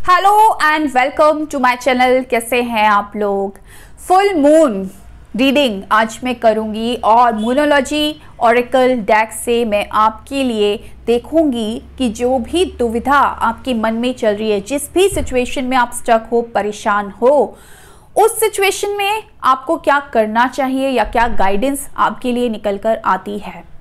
Hello and welcome to my channel. कैसे हैं आप लोग। फुल मून रीडिंग आज मैं करूंगी और मूनोलॉजी ऑरेकल डेक से मैं आपके लिए देखूंगी कि जो भी दुविधा आपके मन में चल रही है, जिस भी सिचुएशन में आप स्टक हो, परेशान हो, उस सिचुएशन में आपको क्या करना चाहिए या क्या गाइडेंस आपके लिए निकल कर आती है।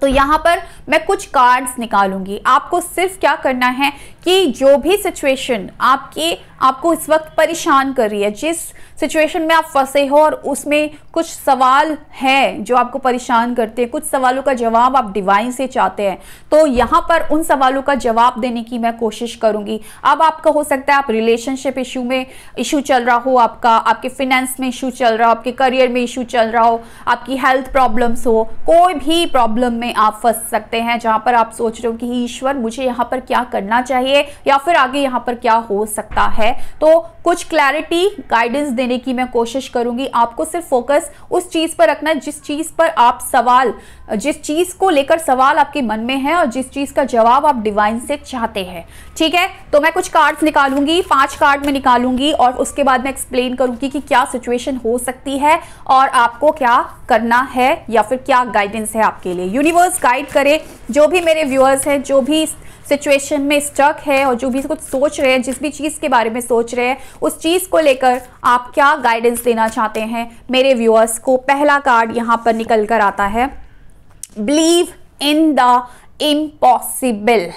तो यहाँ पर मैं कुछ कार्ड्स निकालूंगी। आपको सिर्फ क्या करना है कि जो भी सिचुएशन आपको इस वक्त परेशान कर रही है, जिस सिचुएशन में आप फंसे हो और उसमें कुछ सवाल हैं जो आपको परेशान करते हैं, कुछ सवालों का जवाब आप डिवाइन से चाहते हैं, तो यहाँ पर उन सवालों का जवाब देने की मैं कोशिश करूंगी। अब आपका हो सकता है आप रिलेशनशिप इशू चल रहा हो, आपके फिनेंस में इशू चल रहा हो, आपके करियर में इशू चल रहा हो, आपकी हेल्थ प्रॉब्लम्स हो, कोई भी प्रॉब्लम में आप फंस सकते हैं जहां पर आप सोच रहे हो कि ईश्वर मुझे यहाँ पर क्या करना चाहिए या फिर आगे यहाँ पर क्या हो सकता है। तो कुछ क्लैरिटी गाइडेंस देने की मैं कोशिश करूंगी। आपको सिर्फ फोकस उस चीज पर रखना है जिस चीज को लेकर सवाल आपके मन में है और जिस चीज का जवाब आप डिवाइन से चाहते हैं। ठीक है, तो मैं कुछ कार्ड्स निकालूंगी, 5 कार्ड में निकालूंगी और उसके बाद मैं एक्सप्लेन करूंगी कि क्या सिचुएशन हो सकती है और आपको क्या करना है या फिर क्या गाइडेंस है आपके लिए। यूनिवर्स गाइड करे जो भी मेरे व्यूअर्स हैं, जो भी सिचुएशन में स्टक है और जो भी कुछ सोच रहे हैं, जिस भी चीज़ के बारे में सोच रहे हैं, उस चीज़ को लेकर आप क्या गाइडेंस देना चाहते हैं मेरे व्यूअर्स को। पहला कार्ड यहाँ पर निकल कर आता है, बिलीव इन द इम्पॉसिबल।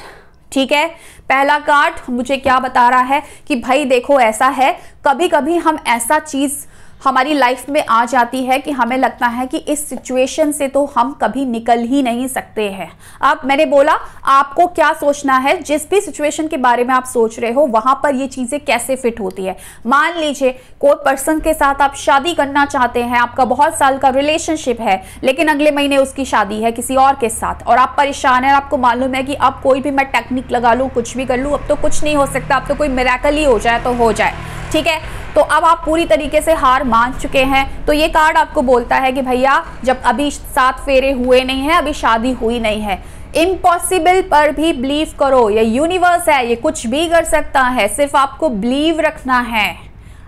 ठीक है, पहला कार्ड मुझे क्या बता रहा है कि भाई देखो, ऐसा है कभी कभी हम ऐसा चीज़ हमारी लाइफ में आ जाती है कि हमें लगता है कि इस सिचुएशन से तो हम कभी निकल ही नहीं सकते हैं। अब मैंने बोला आपको क्या सोचना है, जिस भी सिचुएशन के बारे में आप सोच रहे हो वहां पर ये चीजें कैसे फिट होती है। मान लीजिए कोई पर्सन के साथ आप शादी करना चाहते हैं, आपका बहुत साल का रिलेशनशिप है, लेकिन अगले महीने उसकी शादी है किसी और के साथ और आप परेशान हैं। आपको मालूम है कि अब कोई भी मैं टेक्निक लगा लूँ, कुछ भी कर लूँ, अब तो कुछ नहीं हो सकता, अब तो कोई मिरेकल ही हो जाए तो हो जाए। ठीक है, तो अब आप पूरी तरीके से हार मान चुके हैं। तो ये कार्ड आपको बोलता है कि भैया जब अभी 7 फेरे हुए नहीं हैं, अभी शादी हुई नहीं है, इम्पॉसिबल पर भी बिलीव करो। ये यूनिवर्स है, ये कुछ भी कर सकता है, सिर्फ आपको बिलीव रखना है।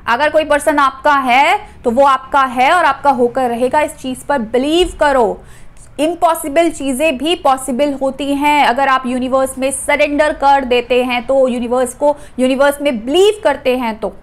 अगर कोई पर्सन आपका है तो वो आपका है और आपका होकर रहेगा, इस चीज पर बिलीव करो। इम्पॉसिबल चीज़ें भी पॉसिबल होती हैं अगर आप यूनिवर्स में सरेंडर कर देते हैं, तो यूनिवर्स में बिलीव करते हैं तो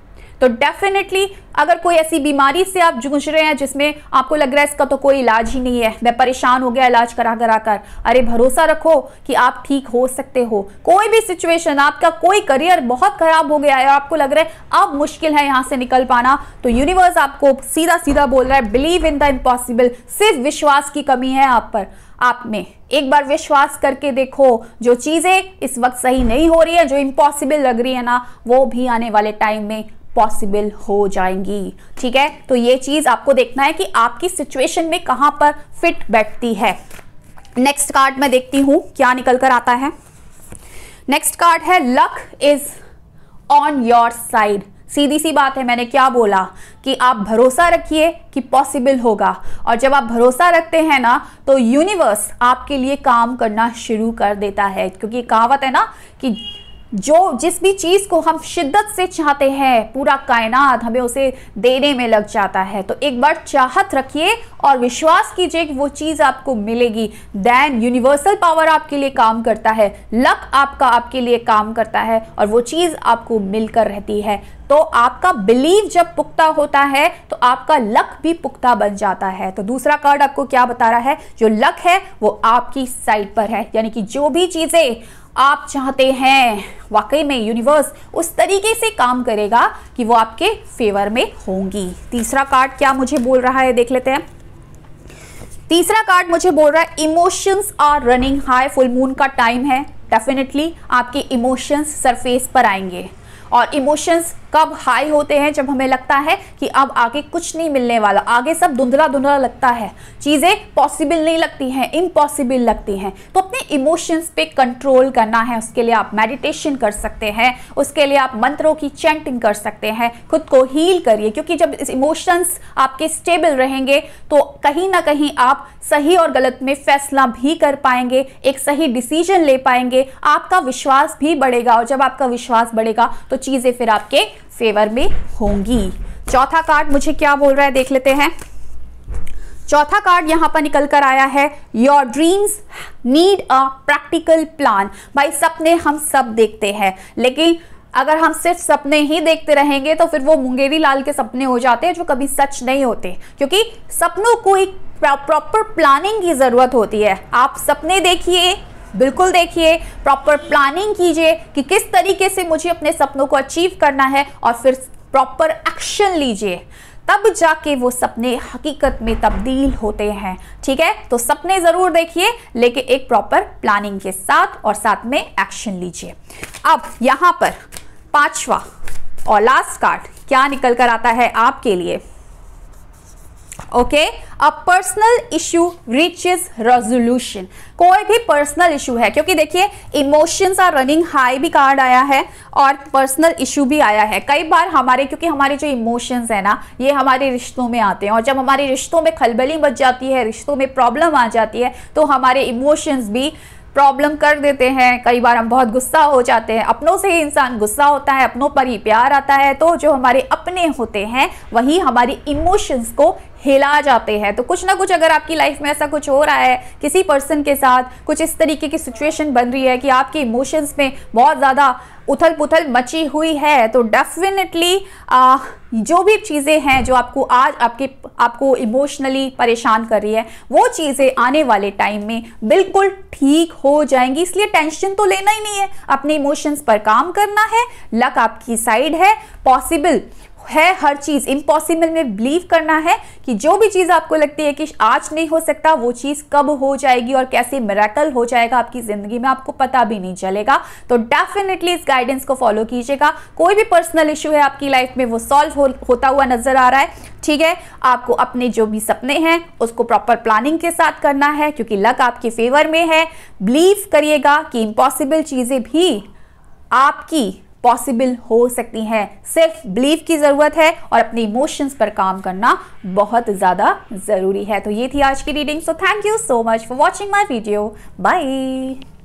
डेफिनेटली अगर कोई ऐसी बीमारी से आप जूझ रहे हैं जिसमें आपको लग रहा है इसका तो कोई इलाज ही नहीं है, मैं परेशान हो गया इलाज करा कर, अरे भरोसा रखो कि आप ठीक हो सकते हो। कोई भी सिचुएशन, आपका कोई करियर बहुत खराब हो गया है और आपको लग रहा है अब मुश्किल है यहाँ से निकल पाना, तो यूनिवर्स आपको सीधा सीधा बोल रहा है बिलीव इन द इम्पॉसिबल। सिर्फ विश्वास की कमी है आप में। एक बार विश्वास करके देखो, जो चीजें इस वक्त सही नहीं हो रही है, जो इम्पॉसिबल लग रही है ना, वो भी आने वाले टाइम में पॉसिबल हो जाएंगी। ठीक है, तो ये चीज आपको देखना है कि आपकी सिचुएशन में कहां पर फिट बैठती है। नेक्स्ट कार्ड मैं देखती हूं क्या निकल कर आता है। नेक्स्ट कार्ड है luck is on your side. सीधी सी बात है, मैंने क्या बोला कि आप भरोसा रखिए कि पॉसिबल होगा, और जब आप भरोसा रखते हैं ना तो यूनिवर्स आपके लिए काम करना शुरू कर देता है। क्योंकि कहावत है ना कि जिस भी चीज को हम शिद्दत से चाहते हैं, पूरा कायनात हमें उसे देने में लग जाता है। तो एक बार चाहत रखिए और विश्वास कीजिए कि वो चीज आपको मिलेगी। देन यूनिवर्सल पावर आपके लिए काम करता है, लक आपके लिए काम करता है और वो चीज आपको मिलकर रहती है। तो आपका बिलीव जब पुख्ता होता है तो आपका लक भी पुख्ता बन जाता है। तो दूसरा कार्ड आपको क्या बता रहा है, जो लक है वो आपकी साइड पर है, यानी कि जो भी चीजें आप चाहते हैं वाकई में यूनिवर्स उस तरीके से काम करेगा कि वो आपके फेवर में होंगी। तीसरा कार्ड क्या मुझे बोल रहा है देख लेते हैं। तीसरा कार्ड मुझे बोल रहा है emotions are running high. Full moon का टाइम है, डेफिनेटली आपके इमोशंस सरफेस पर आएंगे और इमोशंस कब हाई होते हैं? जब हमें लगता है कि अब आगे कुछ नहीं मिलने वाला, आगे सब धुंधला धुंधला लगता है, चीजें पॉसिबल नहीं लगती हैं, इम्पॉसिबल लगती हैं। तो अपने इमोशंस पे कंट्रोल करना है, उसके लिए आप मेडिटेशन कर सकते हैं, उसके लिए आप मंत्रों की चैंटिंग कर सकते हैं, खुद को हील करिए, क्योंकि जब इमोशंस आपके स्टेबल रहेंगे तो कहीं ना कहीं आप सही और गलत में फैसला भी कर पाएंगे, एक सही डिसीजन ले पाएंगे, आपका विश्वास भी बढ़ेगा, और जब आपका विश्वास बढ़ेगा तो चीजें फिर आपके फेवर में होंगी। चौथा कार्ड मुझे क्या बोल रहा है देख लेते हैं। चौथा कार्ड यहां पर निकल कर आया है, your dreams need a practical plan. भाई सपने हम सब देखते हैं, लेकिन अगर हम सिर्फ सपने ही देखते रहेंगे तो फिर वो मुंगेरी लाल के सपने हो जाते हैं जो कभी सच नहीं होते, क्योंकि सपनों को एक प्रॉपर प्लानिंग की जरूरत होती है। आप सपने देखिए, बिल्कुल देखिए, प्रॉपर प्लानिंग कीजिए कि किस तरीके से मुझे अपने सपनों को अचीव करना है, और फिर प्रॉपर एक्शन लीजिए, तब जाके वो सपने हकीकत में तब्दील होते हैं। ठीक है, तो सपने जरूर देखिए, लेकिन एक प्रॉपर प्लानिंग के साथ, और साथ में एक्शन लीजिए। अब यहां पर पांचवा और लास्ट कार्ड क्या निकल कर आता है आपके लिए? Okay, a personal issue reaches resolution. कोई भी पर्सनल इशू है, क्योंकि देखिए इमोशंस आर रनिंग हाई भी कार्ड आया है और पर्सनल इशू भी आया है। कई बार हमारे, क्योंकि हमारे जो इमोशंस है ना, ये हमारे रिश्तों में आते हैं, और जब हमारे रिश्तों में खलबली मच जाती है, रिश्तों में प्रॉब्लम आ जाती है, तो हमारे इमोशंस भी प्रॉब्लम कर देते हैं। कई बार हम बहुत गुस्सा हो जाते हैं, अपनों से ही इंसान गुस्सा होता है, अपनों पर ही प्यार आता है, तो जो हमारे अपने होते हैं वही हमारी इमोशंस को हिला जाते हैं। तो कुछ ना कुछ अगर आपकी लाइफ में ऐसा कुछ हो रहा है, किसी पर्सन के साथ कुछ इस तरीके की सिचुएशन बन रही है कि आपके इमोशंस में बहुत ज़्यादा उथल पुथल मची हुई है, तो डेफिनेटली जो भी चीज़ें हैं जो आपको आज आपको इमोशनली परेशान कर रही है, वो चीज़ें आने वाले टाइम में बिल्कुल ठीक हो जाएंगी। इसलिए टेंशन तो लेना ही नहीं है, अपने इमोशंस पर काम करना है, लक आपकी साइड है, पॉसिबल है हर चीज, इम्पॉसिबल में बिलीव करना है कि जो भी चीज आपको लगती है कि आज नहीं हो सकता, वो चीज कब हो जाएगी और कैसे मिरेकल हो जाएगा आपकी जिंदगी में, आपको पता भी नहीं चलेगा। तो डेफिनेटली इस गाइडेंस को फॉलो कीजिएगा। कोई भी पर्सनल इशू है आपकी लाइफ में, वो सॉल्व होता हुआ नजर आ रहा है। ठीक है, आपको अपने जो भी सपने हैं उसको प्रॉपर प्लानिंग के साथ करना है, क्योंकि लक आपके फेवर में है। बिलीव करिएगा कि इम्पॉसिबल चीजें भी आपकी पॉसिबल हो सकती हैं, सिर्फ बिलीव की जरूरत है, और अपने इमोशंस पर काम करना बहुत ज्यादा जरूरी है। तो ये थी आज की reading. So thank you so much for watching my video. Bye.